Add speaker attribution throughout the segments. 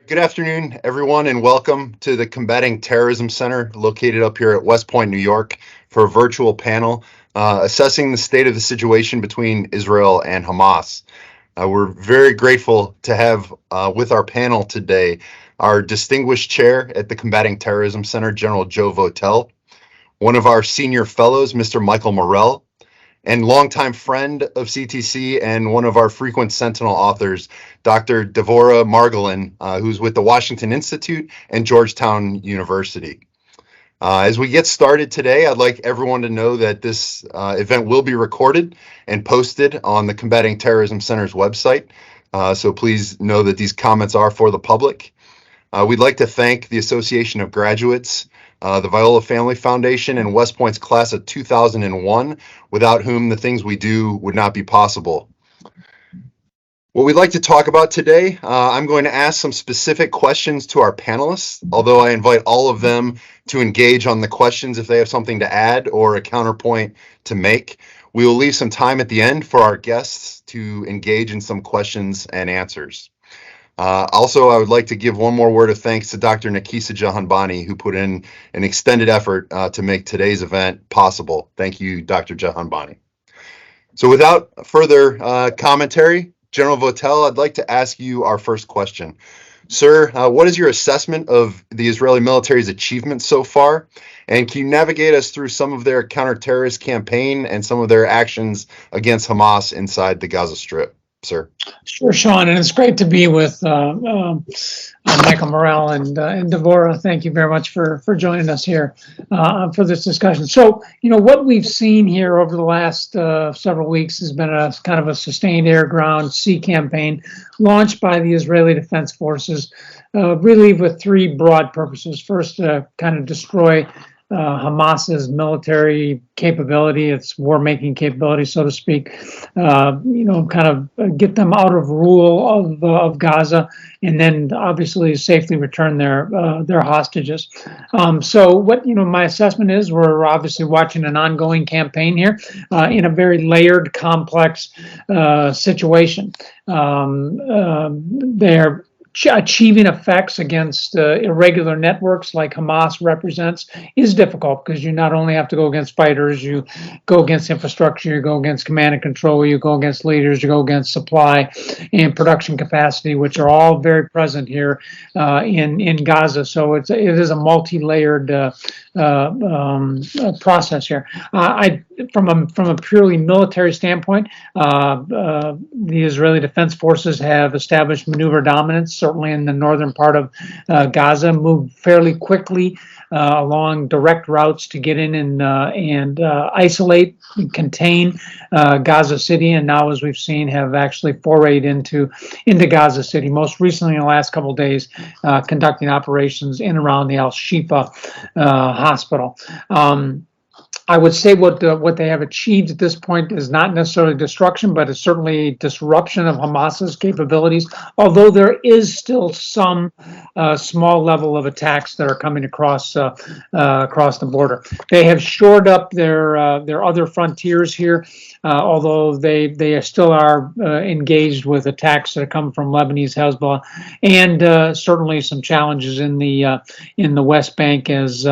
Speaker 1: Good afternoon, everyone, and welcome to the Combating Terrorism Center located up here at West Point, New York, for a virtual panel assessing the state of the situation between Israel and Hamas. We're very grateful to have with our panel today our distinguished chair at the Combating Terrorism Center, General Joe Votel, one of our senior fellows, Mr. Michael Morell, and longtime friend of CTC and one of our frequent Sentinel authors, Dr. Devorah Margolin, who's with the Washington Institute and Georgetown University. As we get started today, I'd like everyone to know that this event will be recorded and posted on the Combating Terrorism Center's website. So please know that these comments are for the public. We'd like to thank the Association of Graduates, the Viola Family Foundation, and West Point's class of 2001, without whom the things we do would not be possible. What we'd like to talk about today, I'm going to ask some specific questions to our panelists, although I invite all of them to engage on the questions if they have something to add or a counterpoint to make. We will leave some time at the end for our guests to engage in some questions and answers. Also, I would like to give one more word of thanks to Dr. Nakisa Jahanbani, who put in an extended effort to make today's event possible. Thank you, Dr. Jahanbani. So without further commentary, General Votel, I'd like to ask you our first question. Sir, what is your assessment of the Israeli military's achievements so far? And can you navigate us through some of their counter-terrorist campaign and some of their actions against Hamas inside the Gaza Strip? Sir.
Speaker 2: Sure, Sean, and it's great to be with Michael Morell and Devorah. Thank you very much for joining us here for this discussion. So, what we've seen here over the last several weeks has been a kind of a sustained air, ground, sea campaign launched by the Israeli Defense Forces, really with three broad purposes. First, to kind of destroy Hamas's military capability, its war-making capability, so to speak, kind of get them out of rule of Gaza, and then obviously safely return their hostages. So what my assessment is, we're obviously watching an ongoing campaign here in a very layered, complex situation. They're achieving effects against irregular networks like Hamas represents is difficult because you not only have to go against fighters, you go against infrastructure, you go against command and control, you go against leaders, you go against supply and production capacity, which are all very present here in Gaza. So it is a multi-layered process here. From a purely military standpoint, the Israeli Defense Forces have established maneuver dominance, certainly in the northern part of Gaza, moved fairly quickly along direct routes to get in and isolate and contain Gaza City, and now, as we've seen, have actually forayed into Gaza City. Most recently, in the last couple of days, conducting operations in and around the Al-Shifa hospital. I would say what they have achieved at this point is not necessarily destruction, but it's certainly disruption of Hamas's capabilities, although there is still some small level of attacks that are coming across the border. They have shored up their other frontiers here, although they still are engaged with attacks that come from Lebanese Hezbollah, and certainly some challenges in the West Bank as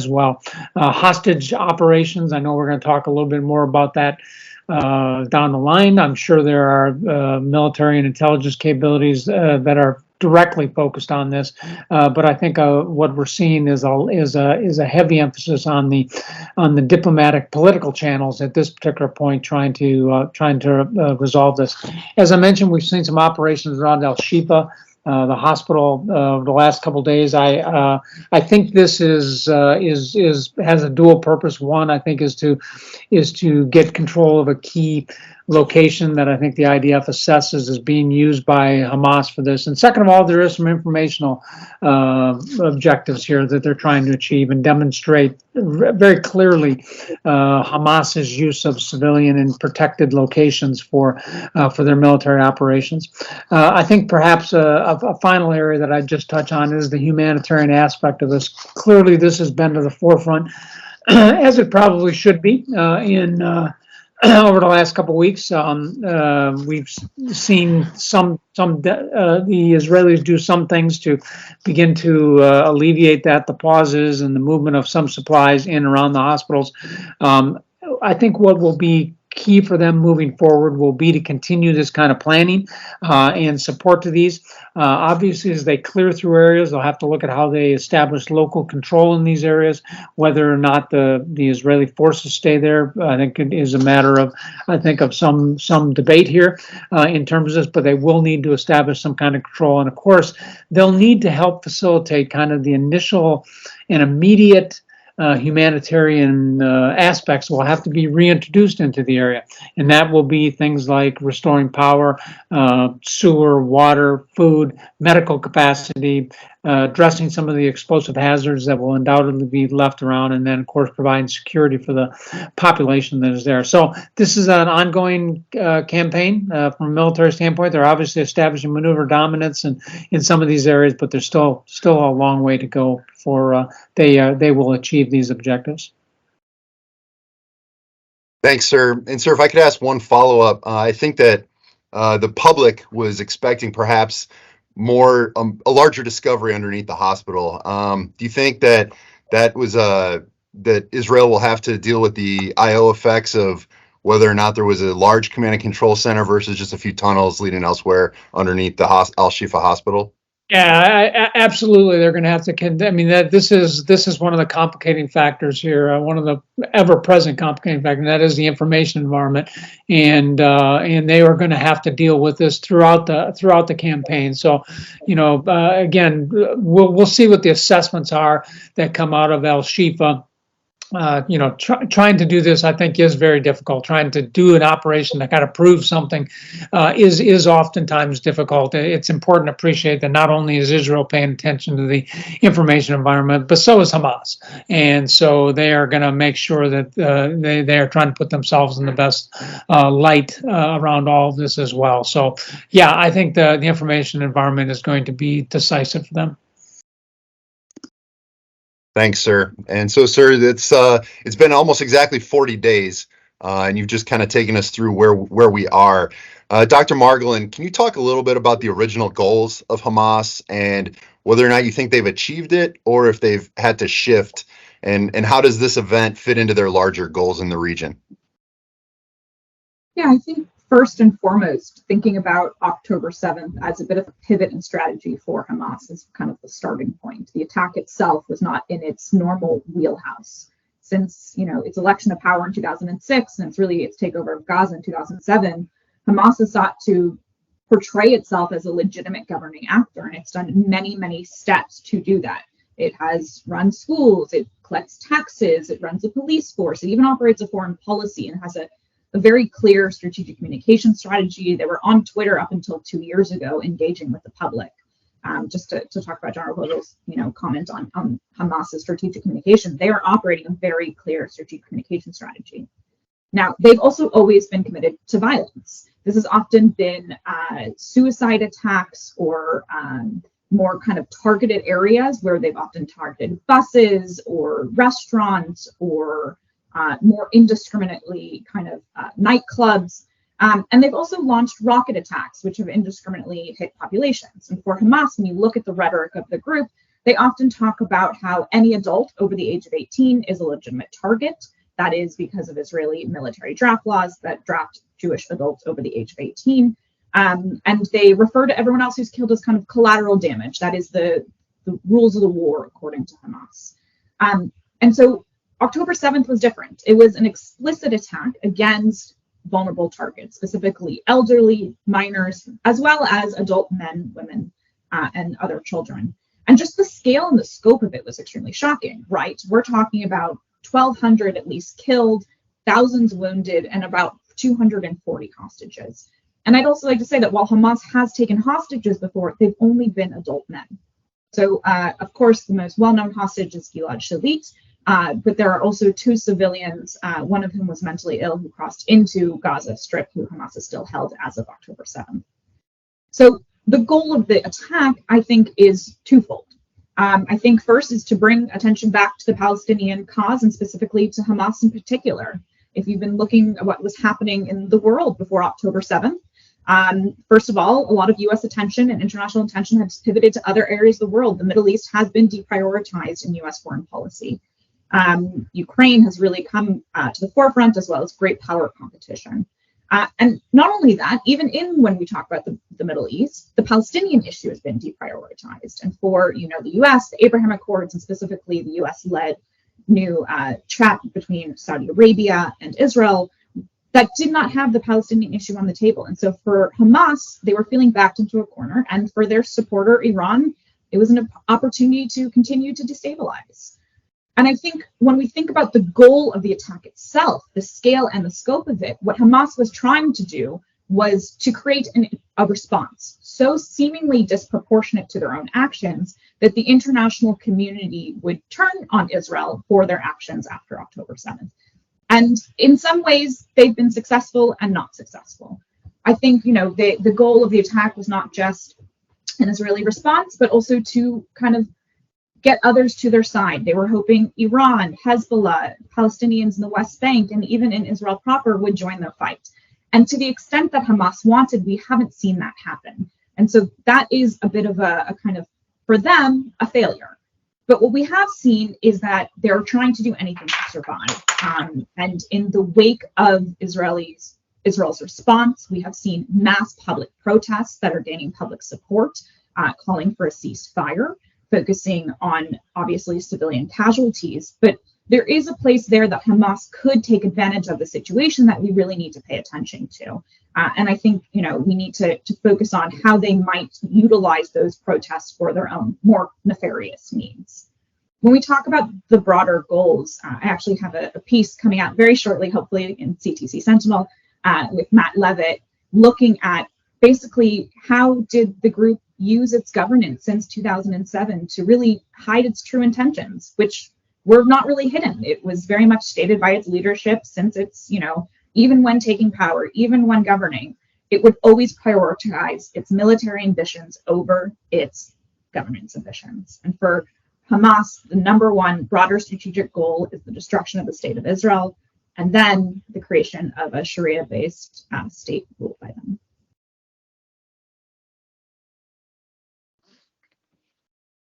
Speaker 2: well. Hostage operations. I know we're going to talk a little bit more about that down the line. I'm sure there are military and intelligence capabilities that are directly focused on this, but I think what we're seeing is a heavy emphasis on the diplomatic political channels at this particular point, trying to resolve this. As I mentioned, we've seen some operations around Al-Shifa, the hospital, the last couple of days. I think this has a dual purpose. One, I think, is to get control of a key location that I think the IDF assesses as being used by Hamas for this. And second of all, there is some informational objectives here that they're trying to achieve and demonstrate very clearly Hamas's use of civilian and protected locations for their military operations. I think perhaps a final area that I'd just touch on is the humanitarian aspect of this. Clearly, this has been to the forefront, as it probably should be, in over the last couple of weeks. We've seen the Israelis do some things to begin to alleviate the pauses and the movement of some supplies in and around the hospitals. I think what will be key for them moving forward will be to continue this kind of planning and support to these. Obviously, as they clear through areas, they'll have to look at how they establish local control in these areas, whether or not the Israeli forces stay there. I think it is a matter of, some debate here in terms of this, but they will need to establish some kind of control. And of course, they'll need to help facilitate kind of the initial and immediate humanitarian aspects will have to be reintroduced into the area. And that will be things like restoring power, sewer, water, food, medical capacity, addressing some of the explosive hazards that will undoubtedly be left around, and then, of course, providing security for the population that is there. So this is an ongoing campaign from a military standpoint. They're obviously establishing maneuver dominance in some of these areas, but there's still a long way to go before they will achieve these objectives.
Speaker 1: Thanks, sir. And sir, if I could ask one follow-up, I think that the public was expecting perhaps more a larger discovery underneath the hospital. Do you think that was that Israel will have to deal with the IO effects of whether or not there was a large command and control center versus just a few tunnels leading elsewhere underneath the Al-Shifa hospital?
Speaker 2: Yeah, absolutely. They're going to have to. I mean, this is one of the complicating factors here. One of the ever-present complicating factors, and that is the information environment, and they are going to have to deal with this throughout the campaign. So, again, we'll see what the assessments are that come out of Al-Shifa. Trying to do this, I think, is very difficult. Trying to do an operation that kind of proves something is oftentimes difficult. It's important to appreciate that not only is Israel paying attention to the information environment, but so is Hamas. And so they are going to make sure that they are trying to put themselves in the best light around all of this as well. So, yeah, I think the information environment is going to be decisive for them.
Speaker 1: Thanks, sir. And so, sir, it's been almost exactly 40 days, and you've just kind of taken us through where we are. Dr. Margolin, can you talk a little bit about the original goals of Hamas and whether or not you think they've achieved it or if they've had to shift, and how does this event fit into their larger goals in the region?
Speaker 3: Yeah, I think first and foremost, thinking about October 7th as a bit of a pivot in strategy for Hamas is kind of the starting point. The attack itself was not in its normal wheelhouse. Since, its election of power in 2006 and its takeover of Gaza in 2007, Hamas has sought to portray itself as a legitimate governing actor, and it's done many, many steps to do that. It has run schools, it collects taxes, it runs a police force, it even operates a foreign policy and has a very clear strategic communication strategy. They were on Twitter up until 2 years ago, engaging with the public. Just to talk about General Votel's, comment on Hamas's strategic communication, they are operating a very clear strategic communication strategy. Now, they've also always been committed to violence. This has often been suicide attacks or more kind of targeted areas where they've often targeted buses or restaurants or more indiscriminately kind of nightclubs. And they've also launched rocket attacks, which have indiscriminately hit populations. And for Hamas, when you look at the rhetoric of the group, they often talk about how any adult over the age of 18 is a legitimate target. That is because of Israeli military draft laws that draft Jewish adults over the age of 18. And they refer to everyone else who's killed as kind of collateral damage. That is the rules of the war, according to Hamas. And so October 7th was different. It was an explicit attack against vulnerable targets, specifically elderly, minors, as well as adult men, women, and other children. And just the scale and the scope of it was extremely shocking, right? We're talking about 1,200 at least killed, thousands wounded, and about 240 hostages. And I'd also like to say that while Hamas has taken hostages before, they've only been adult men. So, of course, the most well-known hostage is Gilad Shalit, but there are also 2 civilians, one of whom was mentally ill, who crossed into Gaza Strip, who Hamas is still held as of October 7th. So the goal of the attack, I think, is twofold. I think first is to bring attention back to the Palestinian cause and specifically to Hamas in particular. if you've been looking at what was happening in the world before October 7th, first of all, a lot of US attention and international attention has pivoted to other areas of the world. The Middle East has been deprioritized in US foreign policy. Ukraine has really come to the forefront, as well as great power competition. And not only that, even when we talk about the Middle East, the Palestinian issue has been deprioritized. And for the US, the Abraham Accords, and specifically the US-led new track between Saudi Arabia and Israel, that did not have the Palestinian issue on the table. And so for Hamas, they were feeling backed into a corner. And for their supporter, Iran, it was an opportunity to continue to destabilize. And I think when we think about the goal of the attack itself, the scale and the scope of it, what Hamas was trying to do was to create a response so seemingly disproportionate to their own actions that the international community would turn on Israel for their actions after October 7th. And in some ways, they've been successful and not successful. I think, the goal of the attack was not just an Israeli response, but also to kind of get others to their side. They were hoping Iran, Hezbollah, Palestinians in the West Bank, and even in Israel proper would join the fight. And to the extent that Hamas wanted, we haven't seen that happen. And so that is a bit of a kind of, for them, a failure. But what we have seen is that they're trying to do anything to survive. And in the wake of Israel's response, we have seen mass public protests that are gaining public support, calling for a ceasefire, focusing on, obviously, civilian casualties. But there is a place there that Hamas could take advantage of the situation that we really need to pay attention to. And I think, we need to focus on how they might utilize those protests for their own more nefarious needs. When we talk about the broader goals, I actually have a piece coming out very shortly, hopefully in CTC Sentinel, with Matt Levitt, looking at basically how did the group use its governance since 2007 to really hide its true intentions, which were not really hidden. It was very much stated by its leadership since it's, even when taking power, even when governing, it would always prioritize its military ambitions over its governance ambitions. And for Hamas, the number one broader strategic goal is the destruction of the state of Israel, and then the creation of a Sharia-based state ruled by them.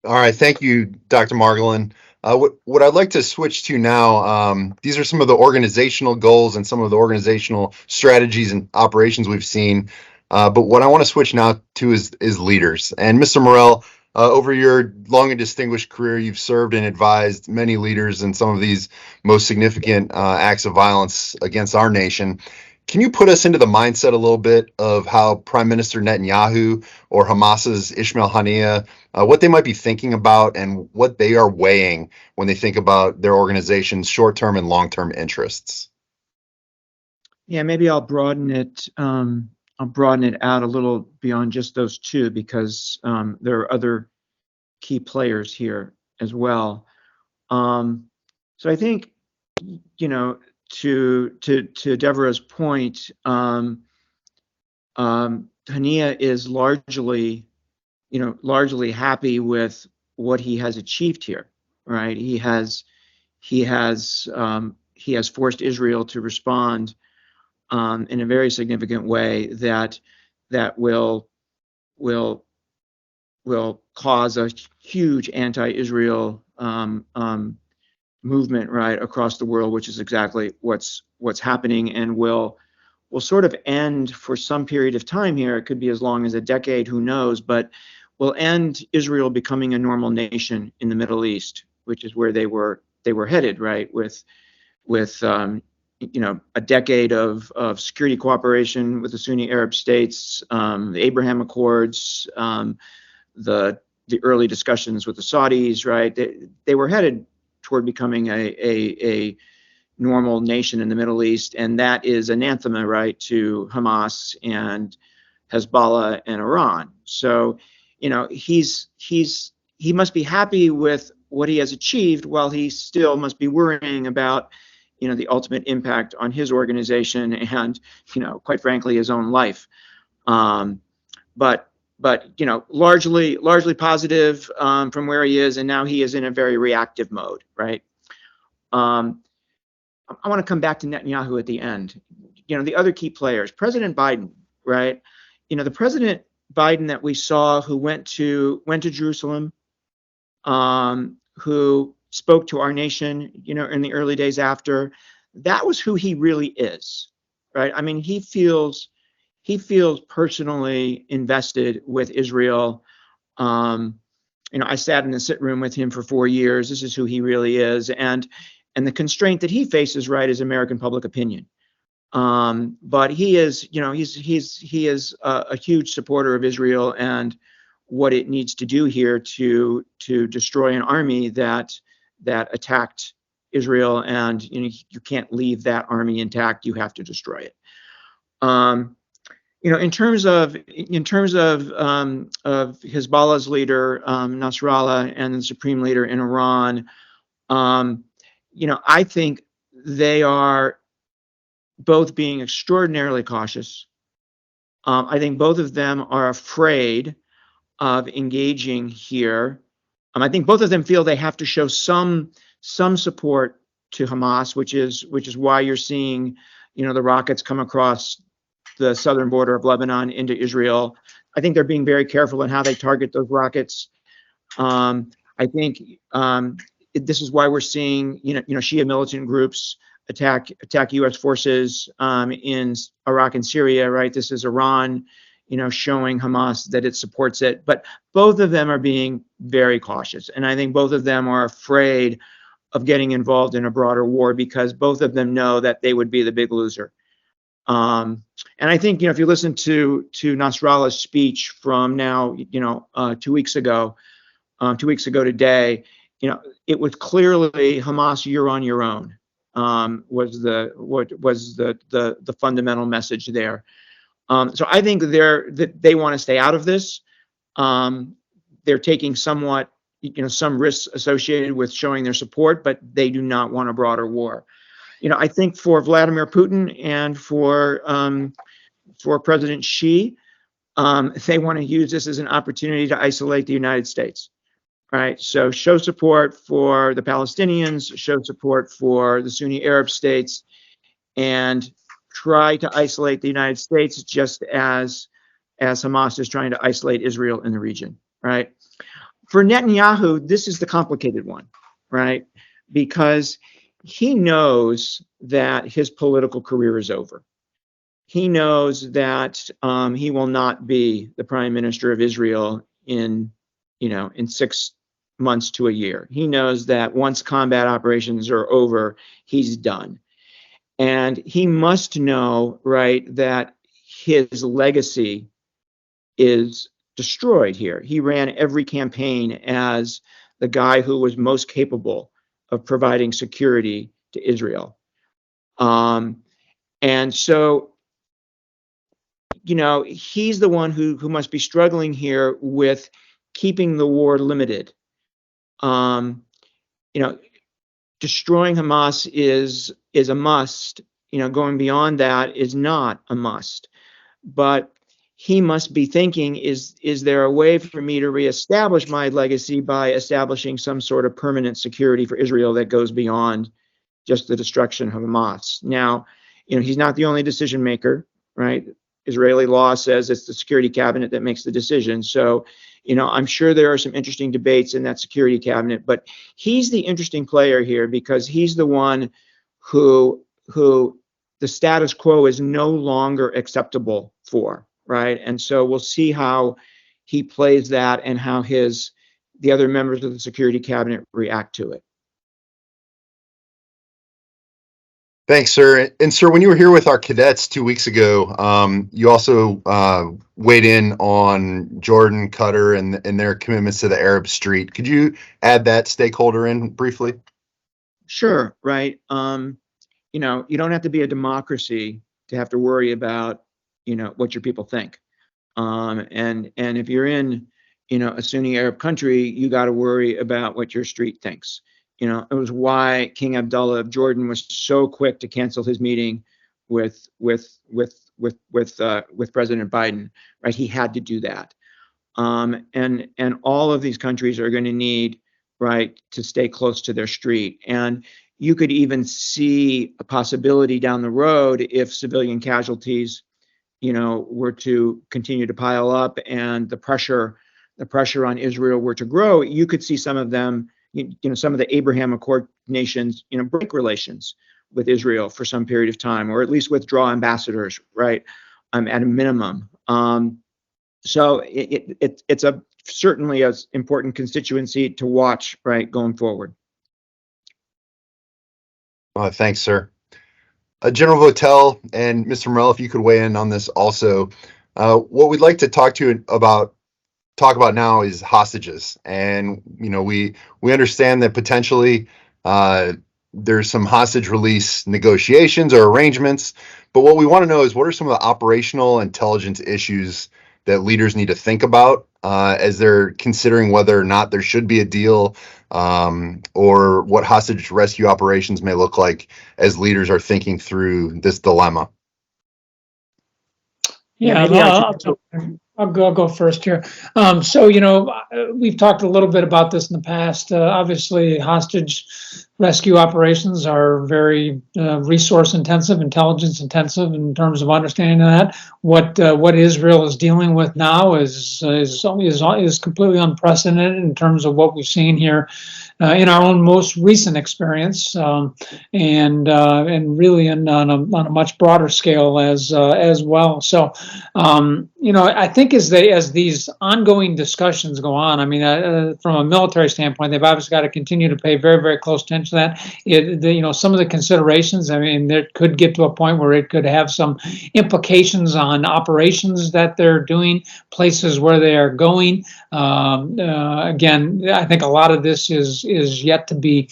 Speaker 1: All right, thank you, Dr. Margolin. What I'd like to switch to now, these are some of the organizational goals and some of the organizational strategies and operations we've seen. But what I want to switch now to is leaders. And Mr. Morell, over your long and distinguished career, you've served and advised many leaders in some of these most significant acts of violence against our nation. Can you put us into the mindset a little bit of how Prime Minister Netanyahu or Hamas's Ismail Haniyeh, what they might be thinking about and what they are weighing when they think about their organization's short-term and long-term interests?
Speaker 4: Yeah, maybe I'll broaden it. I'll broaden it out a little beyond just those two, because there are other key players here as well. So I think, to Devorah's point, Haniyeh is largely happy with what he has achieved here, right? He has forced Israel to respond in a very significant way that will cause a huge anti-Israel movement right across the world, which is exactly what's happening, and will sort of end for some period of time here. It could be as long as a decade, who knows, but will end Israel becoming a normal nation in the Middle East, which is where they were headed, right? With a decade of security cooperation with the Sunni Arab states, the Abraham Accords, the early discussions with the Saudis, right? They were headed toward becoming a normal nation in the Middle East, and that is anathema, right, to Hamas and Hezbollah and Iran. So, he must be happy with what he has achieved, while he still must be worrying about, the ultimate impact on his organization and, quite frankly, his own life. But largely positive from where he is, and now he is in a very reactive mode, right? I want to come back to Netanyahu at the end. The other key players, President Biden, right? The President Biden that we saw who went to Jerusalem, who spoke to our nation, in the early days after, that was who he really is, right? I mean, he feels personally invested with Israel. I sat in the sit room with him for 4 years. This is who he really is, and the constraint that he faces, right, is American public opinion. But he is, he is a huge supporter of Israel and what it needs to do here to destroy an army that attacked Israel, and you can't leave that army intact. You have to destroy it. In terms of Hezbollah's leader, Nasrallah, and the supreme leader in Iran, I think they are both being extraordinarily cautious. I think both of them are afraid of engaging here. I think both of them feel they have to show some support to Hamas, which is why you're seeing, the rockets come across the southern border of Lebanon into Israel. I think they're being very careful in how they target those rockets. I think this is why we're seeing, Shia militant groups attack U.S. forces in Iraq and Syria, right? This is Iran, showing Hamas that it supports it. But both of them are being very cautious. And I think both of them are afraid of getting involved in a broader war because both of them know that they would be the big loser. And I think, if you listen to Nasrallah's speech from now, 2 weeks ago today, it was clearly Hamas, you're on your own. Was the fundamental message there. So I think they want to stay out of this. They're taking somewhat, some risks associated with showing their support, but they do not want a broader war. I think for Vladimir Putin and for President Xi, they want to use this as an opportunity to isolate the United States. Right, so show support for the Palestinians, show support for the Sunni Arab states, and try to isolate the United States just as Hamas is trying to isolate Israel in the region. Right. For Netanyahu, this is the complicated one, right? Because he knows that his political career is over. He knows that he will not be the prime minister of Israel in 6 months to a year. He knows that once combat operations are over, he's done. And he must know, right, that his legacy is destroyed here. He ran every campaign as the guy who was most capable of providing security to Israel. And so, he's the one who must be struggling here with keeping the war limited. Destroying Hamas is a must. Going beyond that is not a must. But he must be thinking, is there a way for me to reestablish my legacy by establishing some sort of permanent security for Israel that goes beyond just the destruction of Hamas? Now, he's not the only decision maker, right? Israeli law says it's the security cabinet that makes the decision. So, I'm sure there are some interesting debates in that security cabinet, but he's the interesting player here because he's the one who the status quo is no longer acceptable for, right? And so we'll see how he plays that and how the other members of the security cabinet react to it.
Speaker 1: Thanks, sir. And sir, when you were here with our cadets 2 weeks ago, you also weighed in on Jordan, Qatar, and their commitments to the Arab Street. Could you add that stakeholder in briefly?
Speaker 4: Sure. Right. You don't have to be a democracy to have to worry about, what your people think. And if you're in, a Sunni Arab country, you got to worry about what your street thinks. It was why King Abdullah of Jordan was so quick to cancel his meeting with President Biden. Right, he had to do that. And all of these countries are going to need, right, to stay close to their street. And you could even see a possibility down the road if civilian casualties, were to continue to pile up and the pressure on Israel were to grow. You could see some of them, some of the Abraham Accord nations, break relations with Israel for some period of time, or at least withdraw ambassadors, right? At a minimum. So it's certainly an important constituency to watch, right, going forward.
Speaker 1: Thanks, sir. General Votel and Mr. Morell, if you could weigh in on this also. What we'd like to talk about now is hostages, and we understand that potentially there's some hostage release negotiations or arrangements, but what we want to know is what are some of the operational intelligence issues that leaders need to think about as they're considering whether or not there should be a deal, or what hostage rescue operations may look like as leaders are thinking through this dilemma.
Speaker 2: Yeah, I'll go first here. So, we've talked a little bit about this in the past. Obviously, hostage rescue operations are very resource intensive, intelligence intensive in terms of understanding that. What Israel is dealing with now is completely unprecedented in terms of what we've seen here in our own most recent experience, and really on a much broader scale as well. So, I think as these ongoing discussions go on, I mean, from a military standpoint, they've obviously got to continue to pay very, very close attention to that. Some of the considerations, I mean, there could get to a point where it could have some implications on operations that they're doing, places where they are going. Again, I think a lot of this is yet to be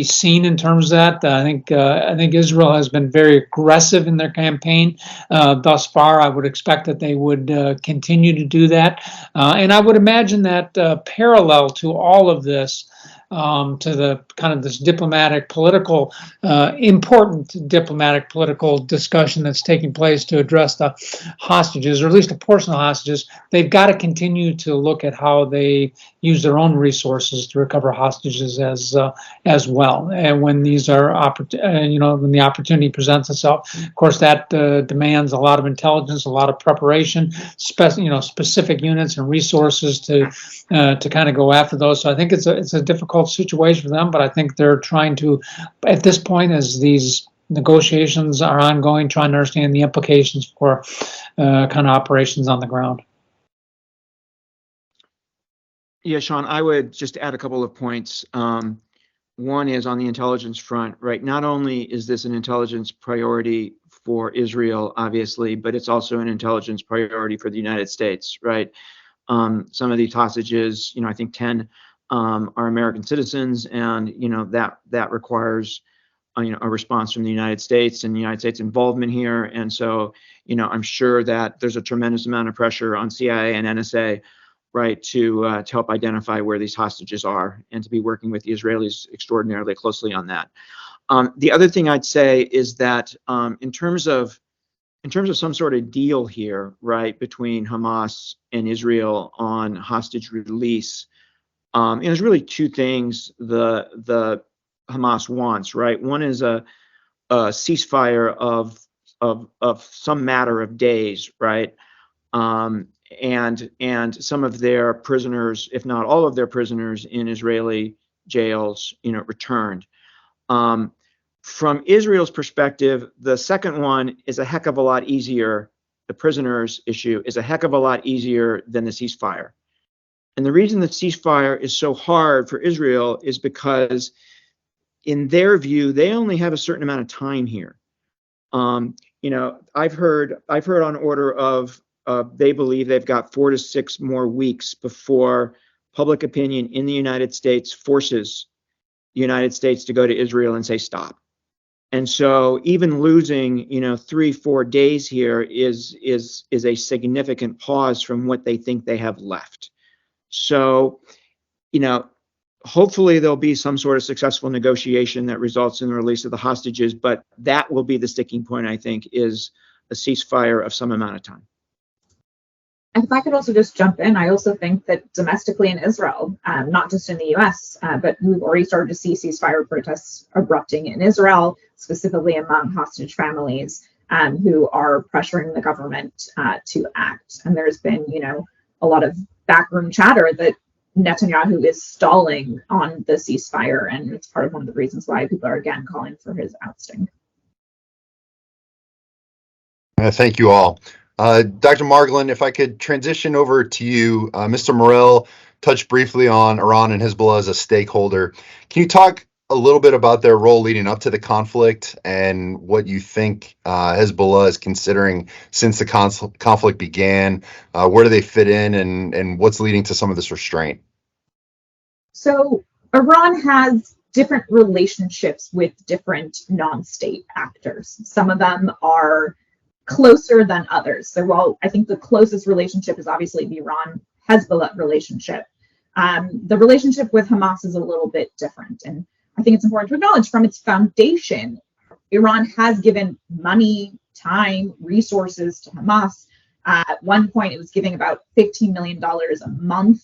Speaker 2: seen in terms of that. I think Israel has been very aggressive in their campaign thus far. I would expect that they would continue to do that, and I would imagine that parallel to all of this, to the kind of this important diplomatic political discussion that's taking place to address the hostages, or at least a portion of the hostages, they've got to continue to look at how they use their own resources to recover hostages as well. And when these are when the opportunity presents itself, of course, that demands a lot of intelligence, a lot of preparation, specific units and resources to kind of go after those. So I think it's a difficult situation for them, but I think they're trying to, at this point, as these negotiations are ongoing, trying to understand the implications for kind of operations on the ground.
Speaker 4: Yeah, Sean, I would just add a couple of points. One is on the intelligence front, right? Not only is this an intelligence priority for Israel, obviously, but it's also an intelligence priority for the United States, right? Some of these hostages, I think 10 are American citizens, and that requires a response from the United States and the United States involvement here. And so, I'm sure that there's a tremendous amount of pressure on CIA and NSA, right, to help identify where these hostages are and to be working with the Israelis extraordinarily closely on that. The other thing I'd say is that in terms of some sort of deal here, right, between Hamas and Israel on hostage release, and there's really two things the Hamas wants, right? One is a ceasefire of some matter of days, right? And some of their prisoners, if not all of their prisoners in Israeli jails, returned. From Israel's perspective, the second one is a heck of a lot easier. The prisoners issue is a heck of a lot easier than the ceasefire. And the reason the ceasefire is so hard for Israel is because, in their view, they only have a certain amount of time here. I've heard on order of they believe they've got 4 to 6 more weeks before public opinion in the United States forces the United States to go to Israel and say stop. And so even losing, 3-4 days here is a significant pause from what they think they have left. So, hopefully there'll be some sort of successful negotiation that results in the release of the hostages, but that will be the sticking point, I think, is a ceasefire of some amount of time.
Speaker 3: And if I could also just jump in, I also think that domestically in Israel, not just in the US, but we've already started to see ceasefire protests erupting in Israel, specifically among hostage families who are pressuring the government to act. And there's been, a lot of backroom chatter that Netanyahu is stalling on the ceasefire, and it's part of one of the reasons why people are again calling for his ousting.
Speaker 1: Thank you all. Dr. Margolin, if I could transition over to you, Mr. Morell touched briefly on Iran and Hezbollah as a stakeholder. Can you talk a little bit about their role leading up to the conflict and what you think Hezbollah is considering since the conflict began? Where do they fit in, and what's leading to some of this restraint?
Speaker 3: So Iran has different relationships with different non-state actors. Some of them are closer than others. So while I think the closest relationship is obviously the Iran-Hezbollah relationship, the relationship with Hamas is a little bit different. And I think it's important to acknowledge from its foundation, Iran has given money, time, resources to Hamas. At one point, it was giving about $15 million a month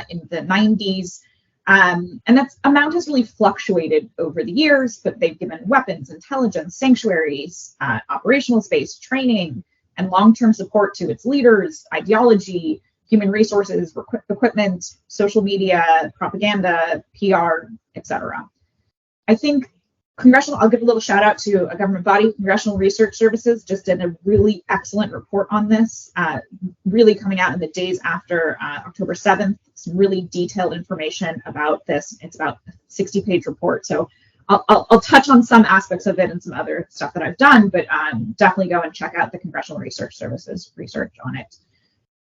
Speaker 3: in the 90s. And that amount has really fluctuated over the years, but they've given weapons, intelligence, sanctuaries, operational space, training, and long-term support to its leaders, ideology, human resources, equipment, social media, propaganda, PR, etc. I think I'll give a little shout out to a government body, Congressional Research Services, just did a really excellent report on this, really coming out in the days after October 7th, some really detailed information about this. It's about a 60-page report. So I'll touch on some aspects of it and some other stuff that I've done, but definitely go and check out the Congressional Research Services research on it.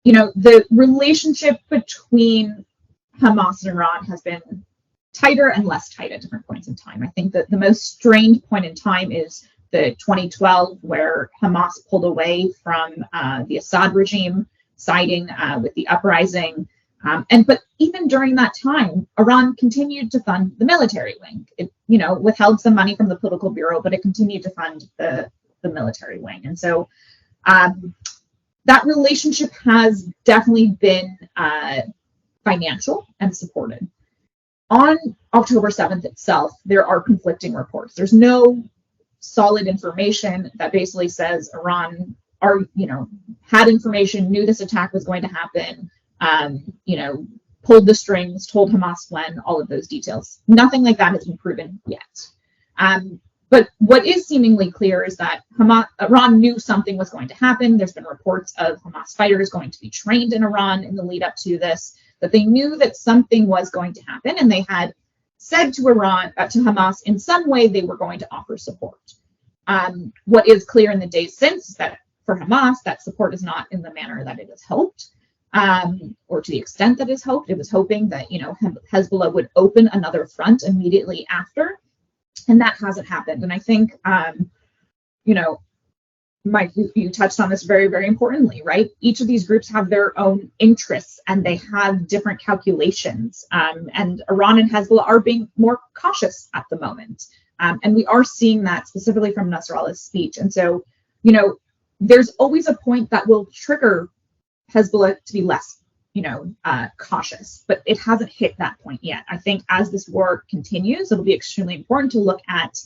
Speaker 3: The relationship between Hamas and Iran has been tighter and less tight at different points in time. I think that the most strained point in time is the 2012, where Hamas pulled away from the Assad regime, siding with the uprising. But even during that time, Iran continued to fund the military wing. It, withheld some money from the political bureau, but it continued to fund the military wing. And so that relationship has definitely been financial and supported. On October 7th itself, there are conflicting reports. There's no solid information that basically says Iran had information, knew this attack was going to happen, pulled the strings, told Hamas when, all of those details. Nothing like that has been proven yet. But what is seemingly clear is that Iran knew something was going to happen. There's been reports of Hamas fighters going to be trained in Iran in the lead up to this, that they knew that something was going to happen, and they had said to Hamas, in some way they were going to offer support. What is clear in the days since is that for Hamas, that support is not in the manner that it is hoped, or to the extent that is hoped. It was hoping that Hezbollah would open another front immediately after, and that hasn't happened. And I think Mike, you touched on this very, very importantly, right? Each of these groups have their own interests and they have different calculations. And Iran and Hezbollah are being more cautious at the moment. And we are seeing that specifically from Nasrallah's speech. And so, there's always a point that will trigger Hezbollah to be less, cautious, but it hasn't hit that point yet. I think as this war continues, it'll be extremely important to look at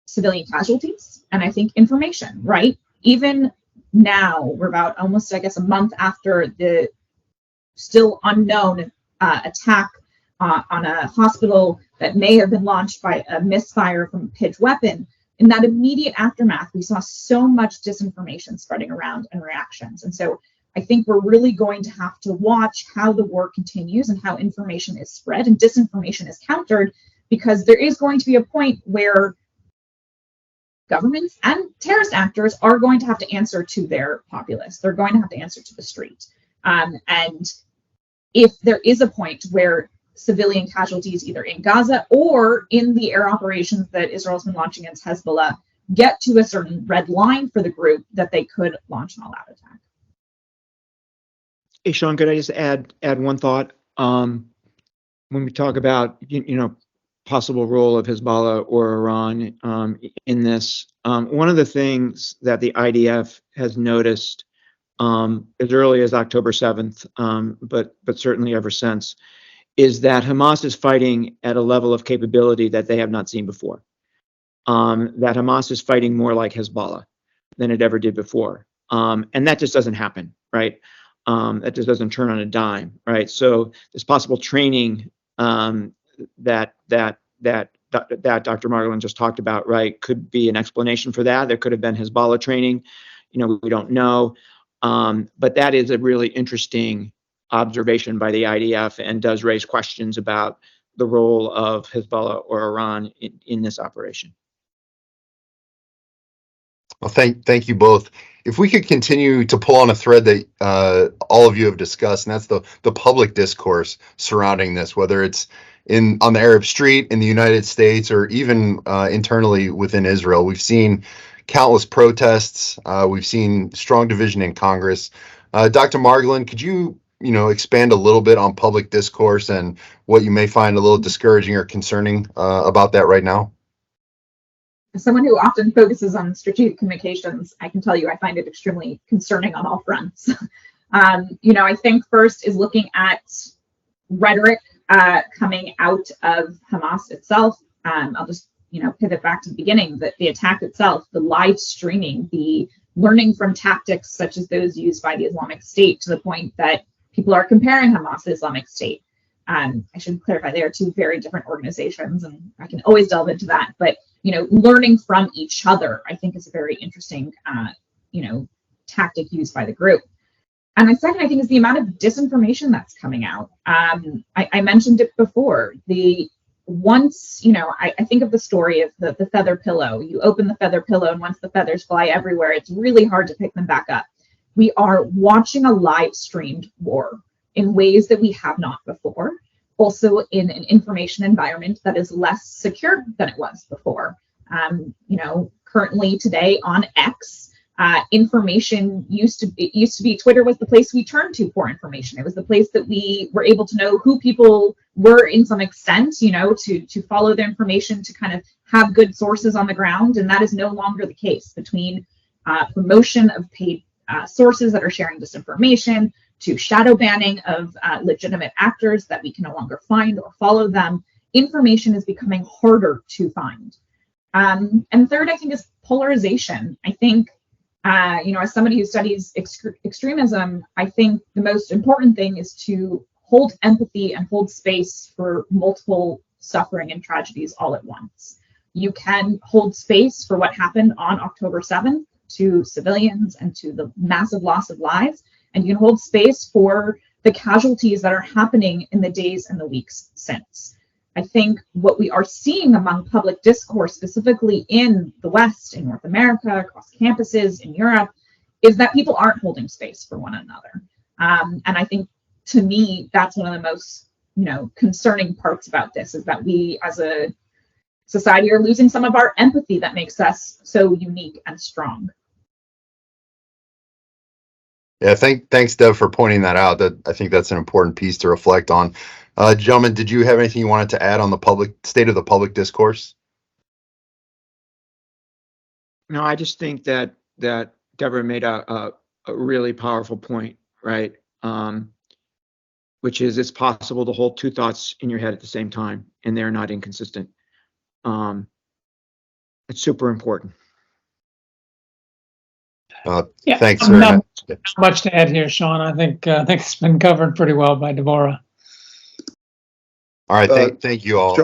Speaker 3: civilian casualties, and I think information, right? Even now, we're about almost, I guess, a month after the still unknown attack on a hospital that may have been launched by a misfire from a PIDGE weapon. In that immediate aftermath, we saw so much disinformation spreading around and reactions. And so I think we're really going to have to watch how the war continues and how information is spread and disinformation is countered, because there is going to be a point where governments and terrorist actors are going to have to answer to their populace. They're going to have to answer to the street. And if there is a point where civilian casualties, either in Gaza or in the air operations that Israel's been launching against Hezbollah, get to a certain red line for the group, that they could launch an all-out attack.
Speaker 4: Hey, Sean, could I just add one thought? When we talk about, possible role of Hezbollah or Iran in this, one of the things that the IDF has noticed as early as October 7th, but certainly ever since, is that Hamas is fighting at a level of capability that they have not seen before. That Hamas is fighting more like Hezbollah than it ever did before. And that just doesn't happen, right? That just doesn't turn on a dime, right? So this possible training that Dr. Margolin just talked about, right, could be an explanation for that. There could have been Hezbollah training, we don't know. But that is a really interesting observation by the IDF and does raise questions about the role of Hezbollah or Iran in this operation.
Speaker 1: Well, thank you both. If we could continue to pull on a thread that all of you have discussed, and that's the public discourse surrounding this, whether it's on the Arab street in the United States or even internally within Israel. We've seen countless protests. We've seen strong division in Congress. Dr. Margolin, could you expand a little bit on public discourse and what you may find a little discouraging or concerning about that right now?
Speaker 3: As someone who often focuses on strategic communications, I can tell you I find it extremely concerning on all fronts. I think first is looking at rhetoric coming out of Hamas itself. I'll just pivot back to the beginning, that the attack itself, the live streaming, the learning from tactics such as those used by the Islamic State, to the point that people are comparing Hamas to Islamic State. I should clarify, they are two very different organizations, and I can always delve into that. But learning from each other, I think, is a very interesting, tactic used by the group. And my second, I think, is the amount of disinformation that's coming out. I mentioned it before. I think of the story of the feather pillow. You open the feather pillow, and once the feathers fly everywhere, it's really hard to pick them back up. We are watching a live streamed war in ways that we have not before. Also in an information environment that is less secure than it was before. Currently today on X, information used to be Twitter was the place we turned to for information. It was the place that we were able to know who people were in some extent, to follow their information, to kind of have good sources on the ground. And that is no longer the case. Between promotion of paid sources that are sharing disinformation, to shadow banning of legitimate actors that we can no longer find or follow them, information is becoming harder to find. And third, I think, is polarization. I think, as somebody who studies extremism, I think the most important thing is to hold empathy and hold space for multiple suffering and tragedies all at once. You can hold space for what happened on October 7th to civilians and to the massive loss of lives. And you can hold space for the casualties that are happening in the days and the weeks since. I think what we are seeing among public discourse, specifically in the West, in North America, across campuses, in Europe, is that people aren't holding space for one another. And I think, to me, that's one of the most, concerning parts about this, is that we as a society are losing some of our empathy that makes us so unique and strong.
Speaker 1: Yeah, thanks, Dev, for pointing that out. That I think that's an important piece to reflect on. Gentlemen, did you have anything you wanted to add on the state of the public discourse?
Speaker 4: No, I just think that Deborah made a really powerful point, right? Which is, it's possible to hold two thoughts in your head at the same time, and they're not inconsistent. It's super important.
Speaker 1: Thanks very much.
Speaker 2: Not much to add here, Sean. I think it's been covered pretty well by Devorah.
Speaker 1: All right, thank you all.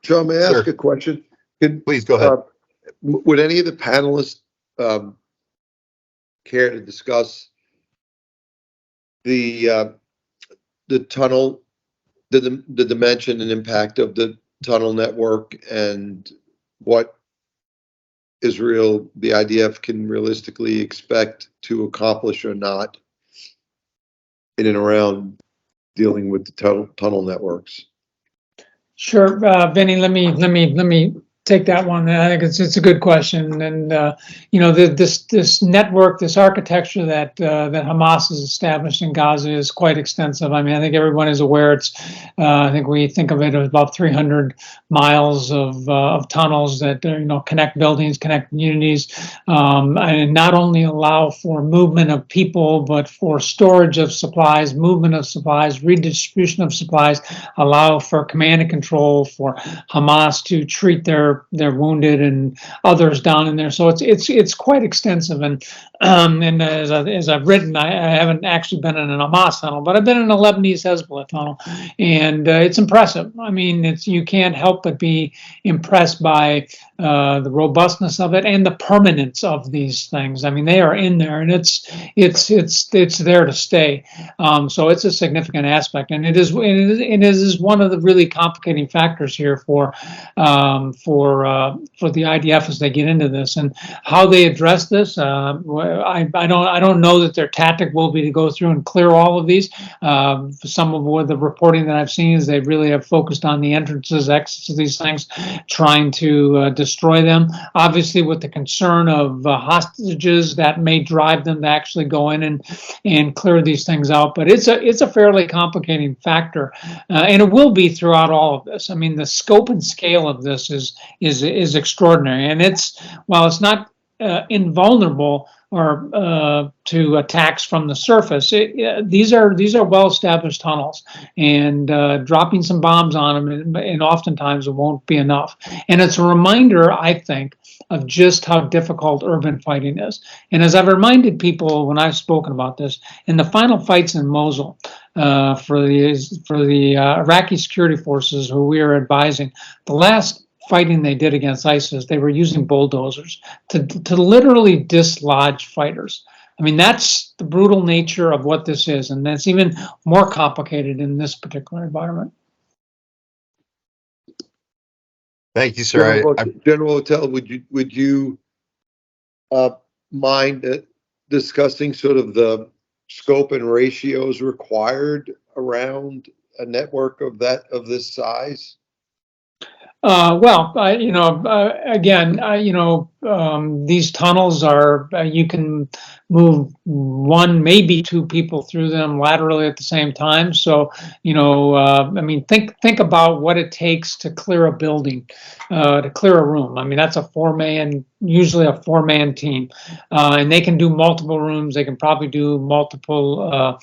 Speaker 5: John, may I ask a question?
Speaker 1: Please go ahead.
Speaker 5: Would any of the panelists care to discuss the tunnel, the dimension and impact of the tunnel network, and what Israel, the IDF, can realistically expect to accomplish or not in and around dealing with the tunnel networks?
Speaker 2: Sure, Vinny. Let me take that one. I think it's a good question, and this network, this architecture that Hamas has established in Gaza is quite extensive. I mean, I think everyone is aware. It's I think we think of it as about 300 miles of tunnels that connect buildings, connect communities, and not only allow for movement of people, but for storage of supplies, movement of supplies, redistribution of supplies, allow for command and control for Hamas to treat their wounded and others down in there. So it's quite extensive. And as I've written, I haven't actually been in an Hamas tunnel, but I've been in a Lebanese Hezbollah tunnel, and it's impressive. I mean, you can't help but be impressed by the robustness of it and the permanence of these things. I mean, they are in there, and it's there to stay. So it's a significant aspect, and it is one of the really complicating factors here for the IDF as they get into this and how they address this. I don't know that their tactic will be to go through and clear all of these. Some of what the reporting that I've seen is they really have focused on the entrances, exits of these things, trying to destroy them. Obviously, with the concern of hostages, that may drive them to actually go in and clear these things out. But it's a fairly complicating factor, and it will be throughout all of this. I mean, the scope and scale of this is extraordinary, and while it's not invulnerable or to attacks from the surface, these are well-established tunnels, and dropping some bombs on them, and oftentimes it won't be enough. And it's a reminder, I think, of just how difficult urban fighting is. And as I've reminded people when I've spoken about this, in the final fights in Mosul, for the Iraqi security forces who we are advising, the last fighting they did against ISIS, they were using bulldozers to literally dislodge fighters. I mean, that's the brutal nature of what this is, and that's even more complicated in this particular environment.
Speaker 1: Thank you, sir.
Speaker 5: General Votel, would you mind discussing sort of the scope and ratios required around a network of this size?
Speaker 2: These tunnels are, you can move one, maybe two people through them laterally at the same time. So, I mean, think about what it takes to clear a building, to clear a room. I mean, that's usually a four-man team, and they can do multiple rooms. They can probably do multiple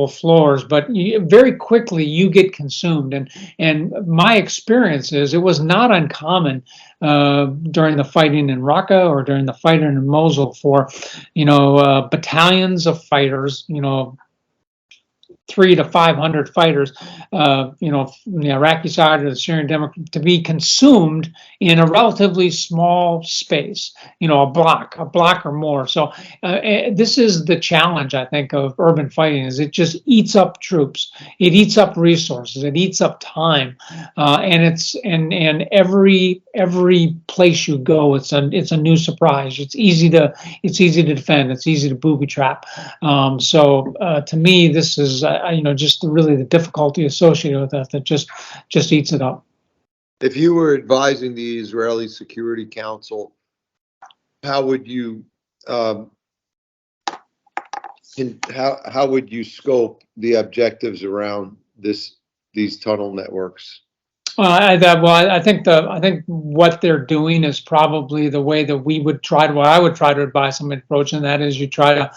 Speaker 2: floors, but very quickly you get consumed. And my experience is it was not uncommon during the fighting in Raqqa or during the fighting in Mosul for, battalions of fighters, 300 to 500 fighters, from the Iraqi side or the Syrian Democrat, to be consumed in a relatively small space, a block or more. So this is the challenge, I think, of urban fighting, is it just eats up troops, it eats up resources, it eats up time, and every place you go, it's a new surprise. It's easy to defend, it's easy to booby trap. So to me, this is just really the difficulty associated with that just eats it up.
Speaker 5: If you were advising the Israeli Security Council, how would you how would you scope the objectives around these tunnel networks?
Speaker 2: I think what they're doing is probably the way that I would try to advise some approach, and that is you try to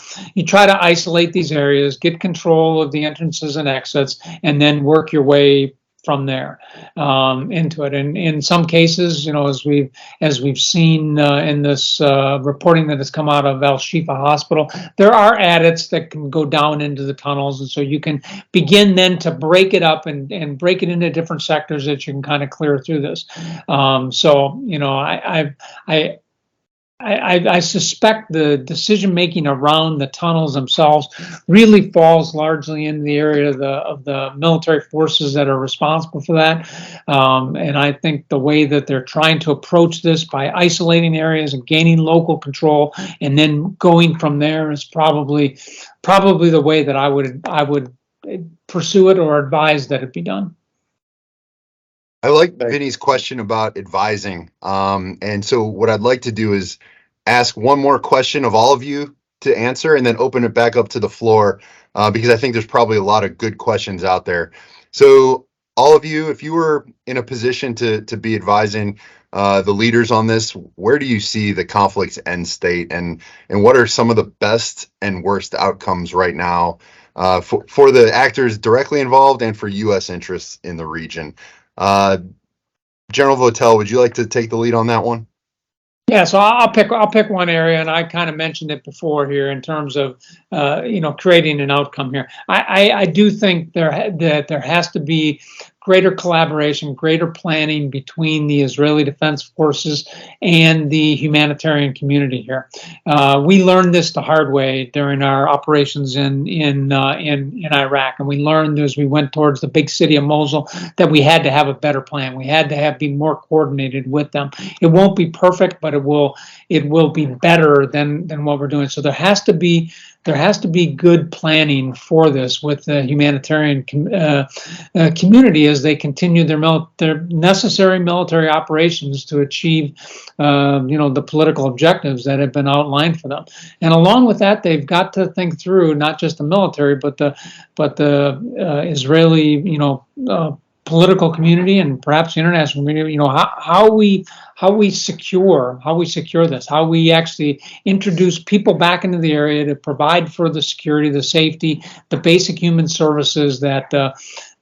Speaker 2: isolate these areas, get control of the entrances and exits, and then work your way from there into it. And in some cases, as we've seen in this reporting that has come out of Al Shifa Hospital, there are adits that can go down into the tunnels, and so you can begin then to break it up and break it into different sectors that you can kind of clear through this. I suspect the decision making around the tunnels themselves really falls largely in the area of the military forces that are responsible for that. And I think the way that they're trying to approach this by isolating areas and gaining local control and then going from there is probably the way that I would pursue it or advise that it be done.
Speaker 1: I like
Speaker 5: Thanks.
Speaker 1: Vinny's question about advising. And so what I'd like to do is ask one more question of all of you to answer and then open it back up to the floor, because I think there's probably a lot of good questions out there. So all of you, if you were in a position to be advising the leaders on this, where do you see the conflict's end state, and what are some of the best and worst outcomes right now for the actors directly involved and for U.S. interests in the region? General Votel, would you like to take the lead on that one?
Speaker 2: Yeah, so I'll pick one area, and I kind of mentioned it before here in terms of creating an outcome here. I do think that there has to be greater collaboration, greater planning between the Israeli Defense Forces and the humanitarian community here. We learned this the hard way during our operations in Iraq, and we learned as we went towards the big city of Mosul that we had to have a better plan. We had to be more coordinated with them. It won't be perfect, but it will be better than what we're doing. So there has to be good planning for this with the humanitarian community as they continue their necessary military operations to achieve the political objectives that have been outlined for them. And along with that, they've got to think through not just the military but the Israeli political community and perhaps the international community, how we secure this, how we actually introduce people back into the area to provide for the security, the safety, the basic human services that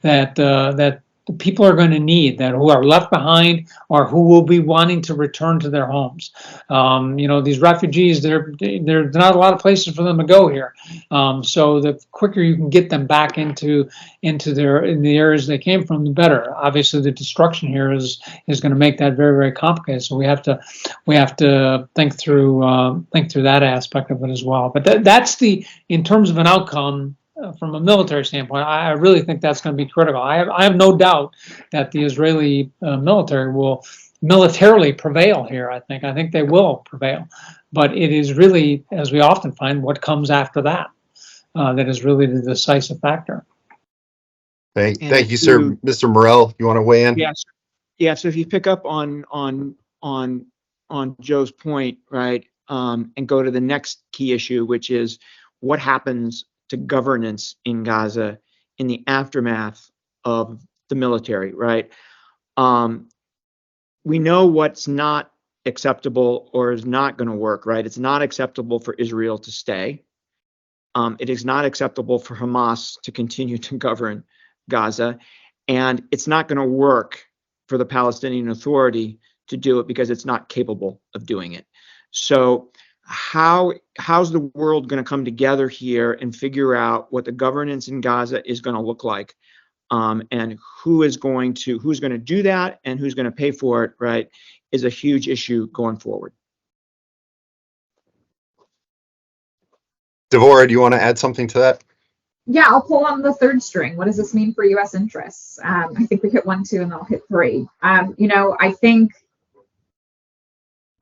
Speaker 2: the people are going to need, that who are left behind or who will be wanting to return to their homes. These refugees, there's not a lot of places for them to go here. So the quicker you can get them back in the areas they came from, the better. Obviously, the destruction here is going to make that very, very complicated. So we have to think through that aspect of it as well. But that's in terms of an outcome. From a military standpoint, I really think that's going to be critical. I have no doubt that the Israeli military will militarily prevail here. I think they will prevail, but it is really, as we often find, what comes after that that is really the decisive factor.
Speaker 1: Thank you, sir. Mr. Morell, you want to weigh in?
Speaker 4: Yes. Yeah. So if you pick up on Joe's point, right, and go to the next key issue, which is what happens to governance in Gaza in the aftermath of the military, right? We know what's not acceptable or is not going to work, right? It's not acceptable for Israel to stay. It is not acceptable for Hamas to continue to govern Gaza. And it's not going to work for the Palestinian Authority to do it because it's not capable of doing it. So how's the world going to come together here and figure out what the governance in Gaza is going to look like, and who's going to do that and who's going to pay for it, right, is a huge issue going forward.
Speaker 1: Devorah, do you want to add something to that?
Speaker 3: Yeah, I'll pull on the third string. What does this mean for U.S. interests? I think we hit 1, 2, and then I'll hit 3. I think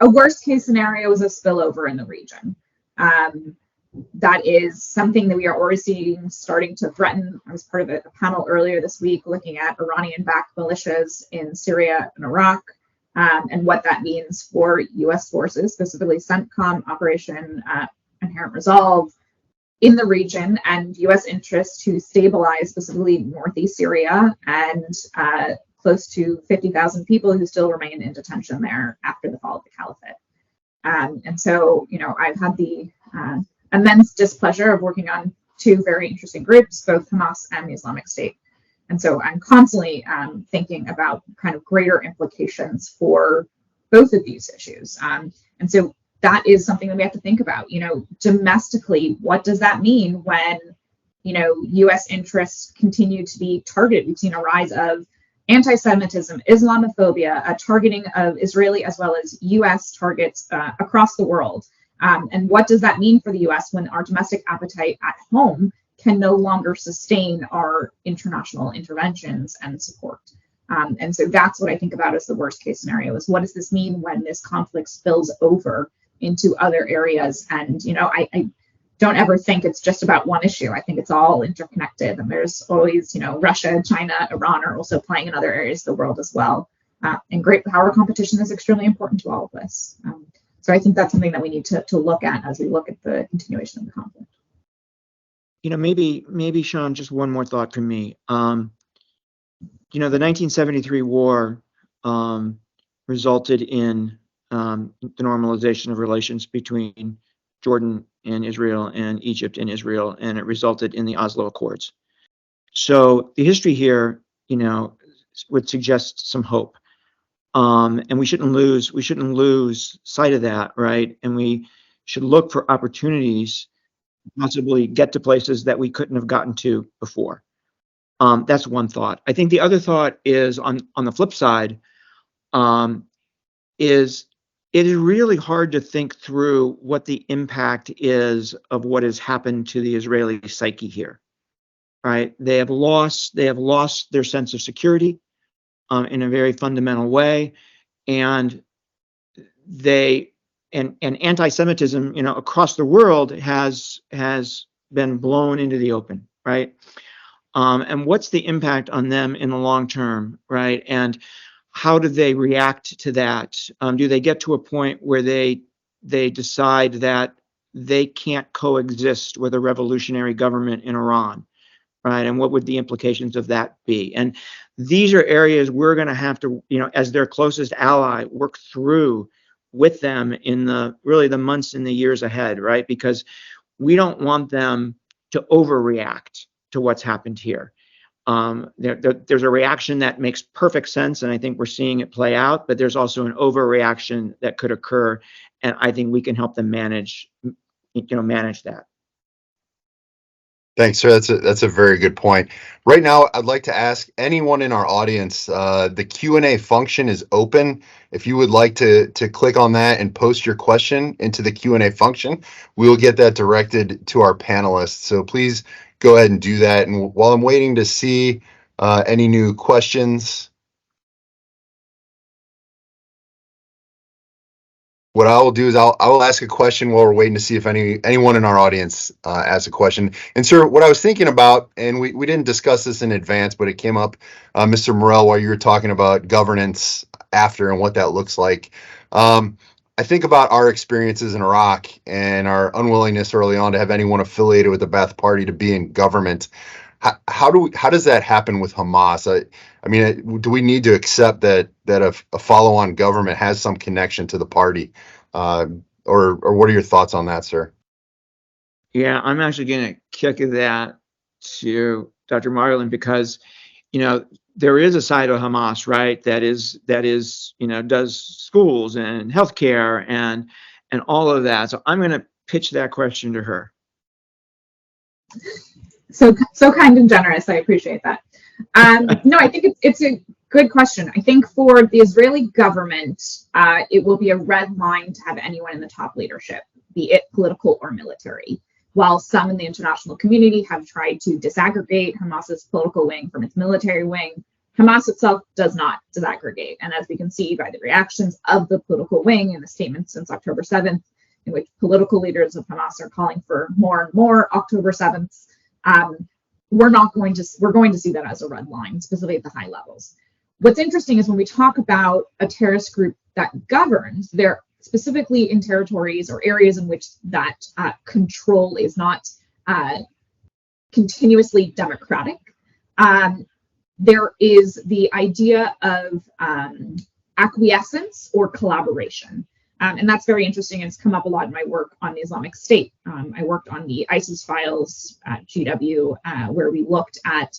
Speaker 3: a worst case scenario is a spillover in the region. That is something that we are already seeing starting to threaten. I was part of a panel earlier this week looking at Iranian-backed militias in Syria and Iraq, and what that means for U.S. forces, specifically CENTCOM, Operation Inherent Resolve, in the region, and U.S. interests to stabilize specifically northeast Syria and close to 50,000 people who still remain in detention there after the fall of the caliphate. And so, I've had the immense displeasure of working on 2 very interesting groups, both Hamas and the Islamic State. And so I'm constantly thinking about kind of greater implications for both of these issues. And so that is something that we have to think about. Domestically, what does that mean when, U.S. interests continue to be targeted? We've seen a rise of anti-Semitism, Islamophobia, a targeting of Israeli as well as U.S. targets across the world. And what does that mean for the U.S. when our domestic appetite at home can no longer sustain our international interventions and support? And so that's what I think about as the worst case scenario, is what does this mean when this conflict spills over into other areas? And, don't ever think it's just about one issue. I think it's all interconnected, and there's always, Russia, China, Iran are also playing in other areas of the world as well. And great power competition is extremely important to all of this. So I think that's something that we need to look at as we look at the continuation of the conflict.
Speaker 4: Maybe Sean, just one more thought from me. The 1973 war resulted in the normalization of relations between Jordan and Israel and Egypt and Israel, and it resulted in the Oslo Accords. So the history here, would suggest some hope. And we shouldn't lose sight of that, right? And we should look for opportunities to possibly get to places that we couldn't have gotten to before. That's one thought. I think the other thought is on the flip side, is it is really hard to think through what the impact is of what has happened to the Israeli psyche here, right? They have lost their sense of security in a very fundamental way, and anti-Semitism, across the world has been blown into the open, right? And what's the impact on them in the long term, right? And how do they react to that? Do they get to a point where they decide that they can't coexist with a revolutionary government in Iran, right? And what would the implications of that be? And these are areas we're going to have to, as their closest ally, work through with them in the months and the years ahead, right? Because we don't want them to overreact to what's happened here. There's a reaction that makes perfect sense, and I think we're seeing it play out, but there's also an overreaction that could occur, and I think we can help them manage that.
Speaker 1: Thanks, sir. That's a very good point. Right now, I'd like to ask anyone in our audience, the Q&A function is open. If you would like to click on that and post your question into the Q&A function, we will get that directed to our panelists. So please go ahead and do that. And while I'm waiting to see any new questions, what I will do is I will ask a question while we're waiting to see if anyone in our audience asks a question. And sir, what I was thinking about, and we didn't discuss this in advance, but it came up, Mr. Morell, while you were talking about governance after and what that looks like. I think about our experiences in Iraq and our unwillingness early on to have anyone affiliated with the Ba'ath Party to be in government. How does that happen with Hamas? I mean, do we need to accept that a follow-on government has some connection to the party, or what are your thoughts on that, sir?
Speaker 4: Yeah, I'm actually going to kick that to Dr. Margolin because, there is a side of Hamas, right? That is, does schools and healthcare and all of that. So I'm going to pitch that question to her.
Speaker 3: So kind and generous. I appreciate that. No, I think it's a good question. I think for the Israeli government, it will be a red line to have anyone in the top leadership, be it political or military. While some in the international community have tried to disaggregate Hamas's political wing from its military wing, Hamas itself does not disaggregate. And as we can see by the reactions of the political wing and the statements since October 7th, in which political leaders of Hamas are calling for more and more October 7th, we're going to see that as a red line, specifically at the high levels. What's interesting is when we talk about a terrorist group that governs, they're specifically in territories or areas in which that control is not continuously democratic. There is the idea of acquiescence or collaboration. And that's very interesting, and it's come up a lot in my work on the Islamic State. I worked on the ISIS files at GW, where we looked at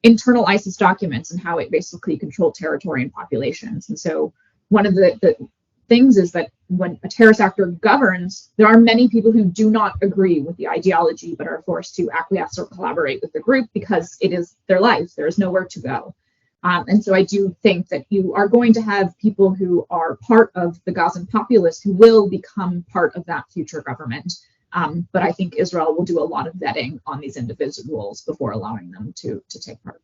Speaker 3: internal ISIS documents and how it basically controlled territory and populations. And so one of the things is that when a terrorist actor governs, there are many people who do not agree with the ideology, but are forced to acquiesce or collaborate with the group because it is their life. There is nowhere to go. And so I do think that you are going to have people who are part of the Gazan populace who will become part of that future government. But I think Israel will do a lot of vetting on these individuals before allowing them to take part.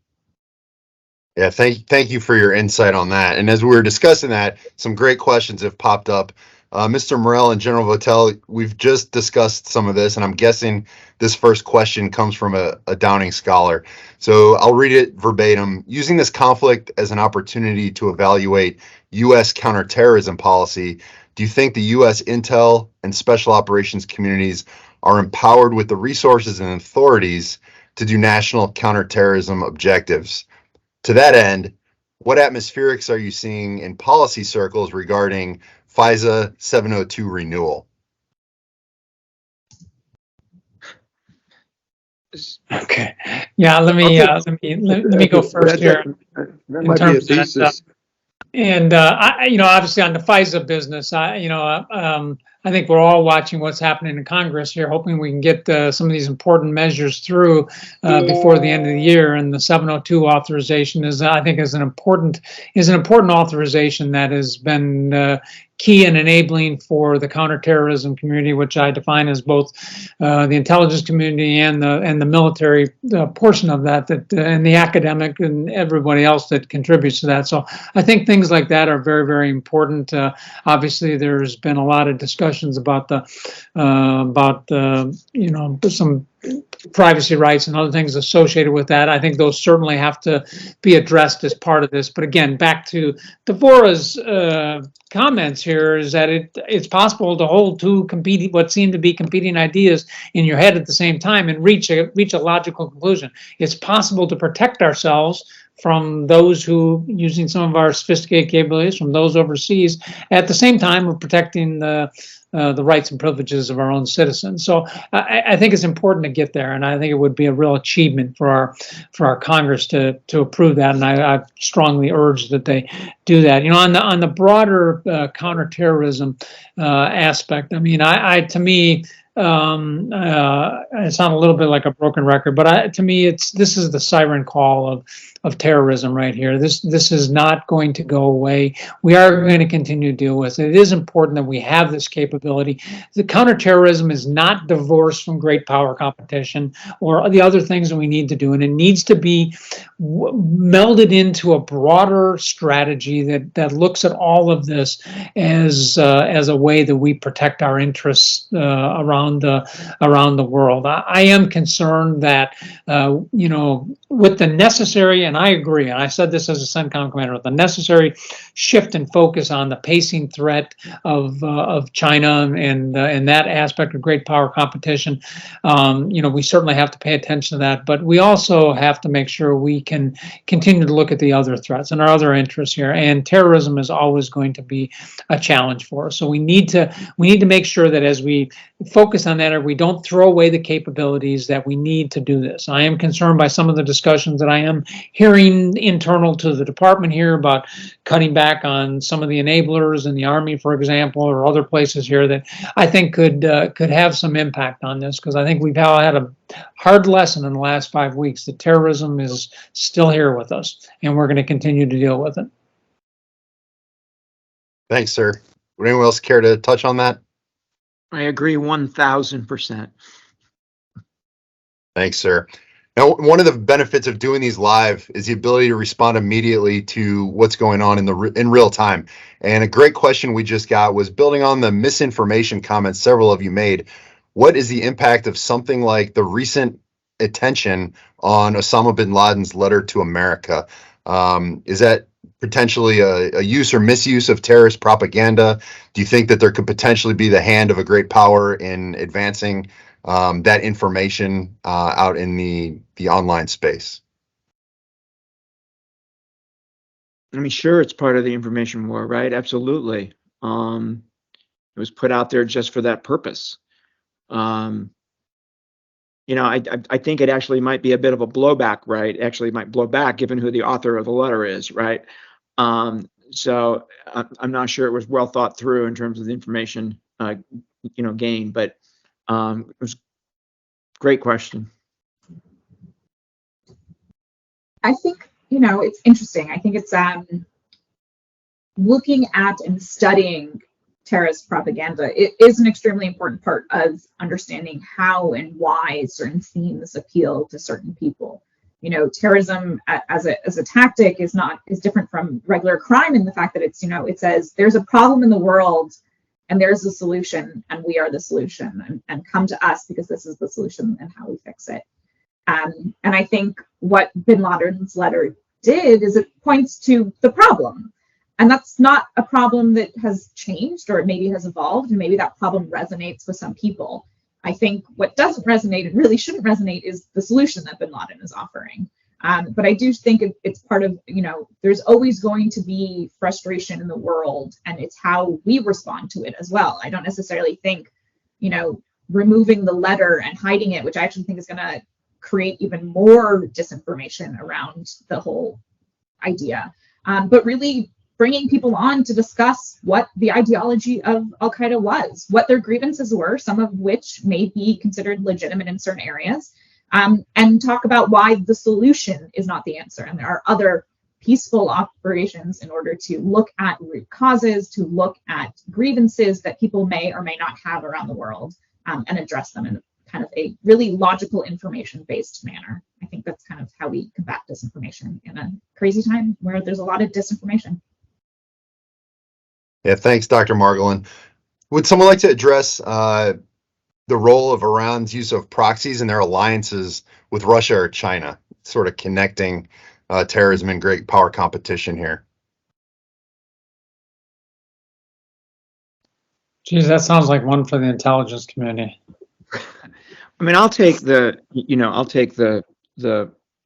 Speaker 1: Yeah, thank you for your insight on that. And as we were discussing that, some great questions have popped up. Mr. Morell and General Votel, we've just discussed some of this, and I'm guessing this first question comes from a Downing scholar. So I'll read it verbatim. Using this conflict as an opportunity to evaluate U.S. counterterrorism policy, do you think the U.S. intel and special operations communities are empowered with the resources and authorities to do national counterterrorism objectives? To that end, what atmospherics are you seeing in policy circles regarding FISA 702 renewal?
Speaker 2: Okay. Yeah, let me go first here.
Speaker 5: That
Speaker 2: in
Speaker 5: might be a
Speaker 2: terms of that,
Speaker 5: thesis.
Speaker 2: And obviously on the FISA business, I think we're all watching what's happening in Congress here, hoping we can get some of these important measures through before the end of the year. And the 702 authorization is, I think, is an important authorization that has been key and enabling for the counterterrorism community, which I define as both the intelligence community and the military portion of that, and the academic and everybody else that contributes to that. So I think things like that are very, very important. Obviously, there's been a lot of discussions about some privacy rights and other things associated with that. I think those certainly have to be addressed as part of this. But again, back to Devorah's comments here, is that it's possible to hold what seem to be competing ideas in your head at the same time and reach a logical conclusion. It's possible to protect ourselves from those who, using some of our sophisticated capabilities, from those overseas, at the same time of protecting the rights and privileges of our own citizens. So I think it's important to get there, and I think it would be a real achievement for our Congress to approve that. And I strongly urge that they do that. On the broader counterterrorism aspect, I mean, to me. I sound a little bit like a broken record, but to me, this is the siren call of terrorism right here. This is not going to go away. We are going to continue to deal with it. It is important that we have this capability. The counterterrorism is not divorced from great power competition or the other things that we need to do, and it needs to be melded into a broader strategy that looks at all of this as a way that we protect our interests around the world. I am concerned that with the necessary, and I agree, and I said this as a CENTCOM commander, with the necessary shift and focus on the pacing threat of China and that aspect of great power competition. We certainly have to pay attention to that, but we also have to make sure we can continue to look at the other threats and our other interests here. And terrorism is always going to be a challenge for us. So we need to make sure that as we focus on that, or we don't throw away the capabilities that we need to do this. I am concerned by some of the discussions that I am hearing internal to the department here about cutting back on some of the enablers in the Army, for example, or other places here that I think could have some impact on this, because I think we've all had a hard lesson in the last 5 weeks that terrorism is still here with us, and we're going to continue to deal with it.
Speaker 1: Thanks, sir. Would anyone else care to touch on that?
Speaker 4: I agree 1,000%.
Speaker 1: Thanks, sir. Now, one of the benefits of doing these live is the ability to respond immediately to what's going on in real time. And a great question we just got was, building on the misinformation comments several of you made, what is the impact of something like the recent attention on Osama bin Laden's letter to America? Is that potentially a use or misuse of terrorist propaganda? Do you think that there could potentially be the hand of a great power in advancing that information out in the online space?
Speaker 4: I mean, sure, it's part of the information war, right? Absolutely. It was put out there just for that purpose. I think it actually might be a bit of a blowback, right? Actually might blow back given who the author of the letter is, right? So I'm not sure it was well thought through in terms of the information, gain, but it was a great question.
Speaker 3: I think, it's interesting. I think it's looking at and studying terrorist propaganda. It is an extremely important part of understanding how and why certain themes appeal to certain people. Terrorism as a tactic is different from regular crime in the fact that it says there's a problem in the world and there's a solution, and we are the solution, and come to us because this is the solution and how we fix it. And I think what bin Laden's letter did is it points to the problem. And that's not a problem that has changed or maybe has evolved, and maybe that problem resonates with some people. I think what doesn't resonate and really shouldn't resonate is the solution that bin Laden is offering. But I do think it's part of, there's always going to be frustration in the world, and it's how we respond to it as well. I don't necessarily think, removing the letter and hiding it, which I actually think is going to create even more disinformation around the whole idea, but really bringing people on to discuss what the ideology of Al-Qaeda was, what their grievances were, some of which may be considered legitimate in certain areas, and talk about why the solution is not the answer. And there are other peaceful operations in order to look at root causes, to look at grievances that people may or may not have around the world, and address them in kind of a really logical, information-based manner. I think that's kind of how we combat disinformation in a crazy time where there's a lot of disinformation.
Speaker 1: Yeah, thanks, Dr. Margolin. Would someone like to address the role of Iran's use of proxies and their alliances with Russia or China, sort of connecting terrorism and great power competition here?
Speaker 2: Geez, that sounds like one for the intelligence community.
Speaker 4: I mean, I'll take the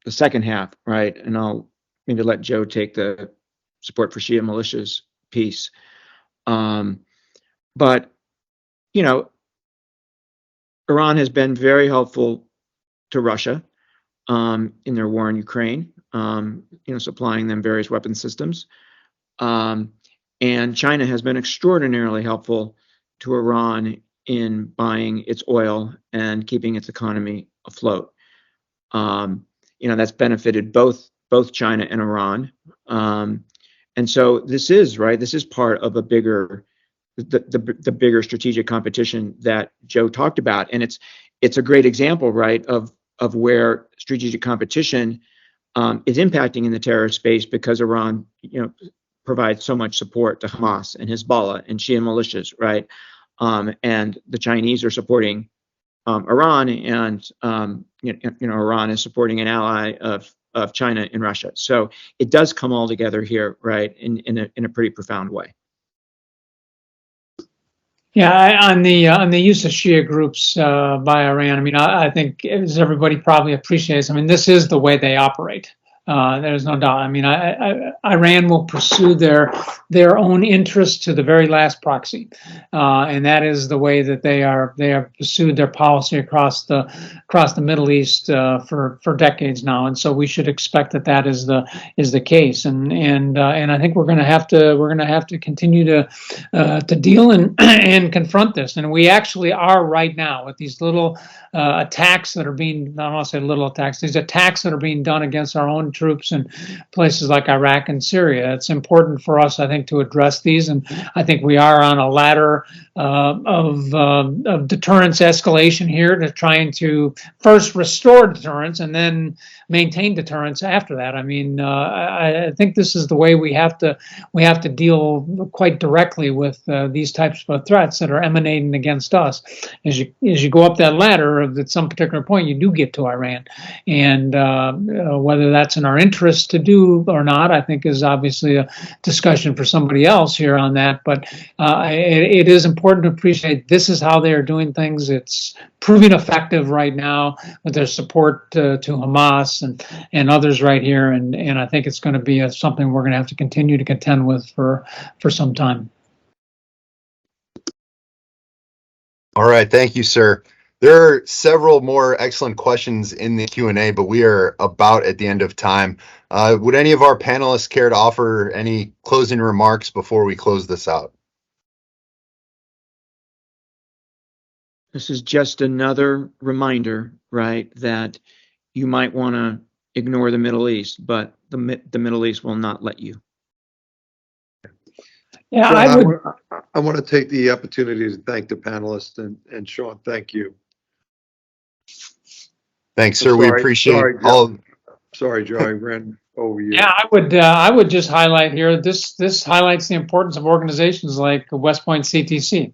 Speaker 4: second half, right? And I'll maybe let Joe take the support for Shia militias piece. But, Iran has been very helpful to Russia in their war in Ukraine, supplying them various weapon systems. And China has been extraordinarily helpful to Iran in buying its oil and keeping its economy afloat. That's benefited both China and Iran. And so this is part of a bigger, the bigger strategic competition that Joe talked about. And it's a great example, right, of where strategic competition is impacting in the terrorist space, because Iran, provides so much support to Hamas and Hezbollah and Shia militias, right? And the Chinese are supporting Iran, and Iran is supporting an ally of China in Russia. So it does come all together here, right, in a pretty profound way.
Speaker 2: Yeah, on the use of Shia groups by Iran, I mean, I think, as everybody probably appreciates, I mean, this is the way they operate. There's no doubt. I mean, Iran will pursue their own interests to the very last proxy, and that is the way that they have pursued their policy across the Middle East for decades now. And so we should expect that is the case. And I think we're going to have to continue to deal and confront this. And we actually are right now with these little attacks that are being, I don't want to say little attacks, these attacks that are being done against our own troops in places like Iraq and Syria. It's important for us, I think, to address these, and I think we are on a ladder of deterrence escalation here, to trying to first restore deterrence and then maintain deterrence after that. I mean, I think this is the way we have to deal quite directly with these types of threats that are emanating against us. As you go up that ladder, at some particular point, you do get to Iran, and whether that's in our interest to do or not, I think, is obviously a discussion for somebody else here on that. But it is important to appreciate this is how they are doing things. It's proving effective right now with their support to Hamas and others right here, and I think it's going to be something we're going to have to continue to contend with for some time.
Speaker 1: All right, thank you, sir. There are several more excellent questions in the Q&A, but we are about at the end of time. Would any of our panelists care to offer any closing remarks before we close this out?
Speaker 4: This is just another reminder, right, that you might want to ignore the Middle East, but the Middle East will not let you.
Speaker 2: Yeah,
Speaker 5: I want to take the opportunity to thank the panelists, and Sean, thank you.
Speaker 1: Thanks, sir. We appreciate all.
Speaker 5: Sorry, Joe. I ran over you.
Speaker 2: Yeah, I would just highlight here. This highlights the importance of organizations like West Point CTC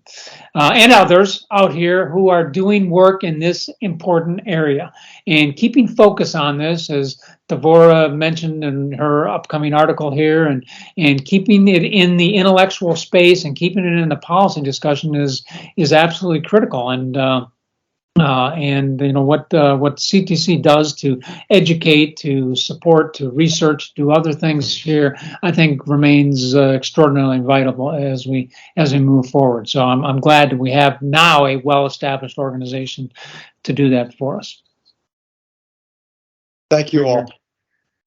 Speaker 2: and others out here who are doing work in this important area and keeping focus on this, as Devorah mentioned in her upcoming article here, and keeping it in the intellectual space and keeping it in the policy discussion is absolutely critical. And you know what CTC does to educate, to support, to research, do other things here, I think remains extraordinarily vital as we move forward. So I'm glad that we have now a well-established organization to do that for us.
Speaker 5: Thank you all.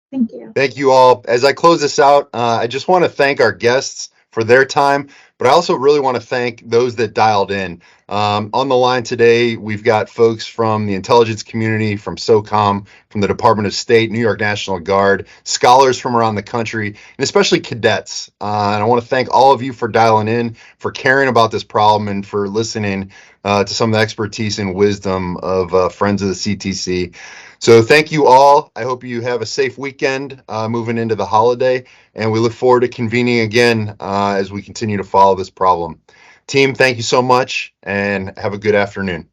Speaker 3: Thank you.
Speaker 1: Thank you all. As I close this out, I just want to thank our guests for their time, but I also really want to thank those that dialed in. On the line today, we've got folks from the intelligence community, from SOCOM, from the Department of State, New York National Guard, scholars from around the country, and especially cadets. And I want to thank all of you for dialing in, for caring about this problem, and for listening to some of the expertise and wisdom of friends of the CTC. So thank you all. I hope you have a safe weekend moving into the holiday, and we look forward to convening again as we continue to follow this problem. Team, thank you so much, and have a good afternoon.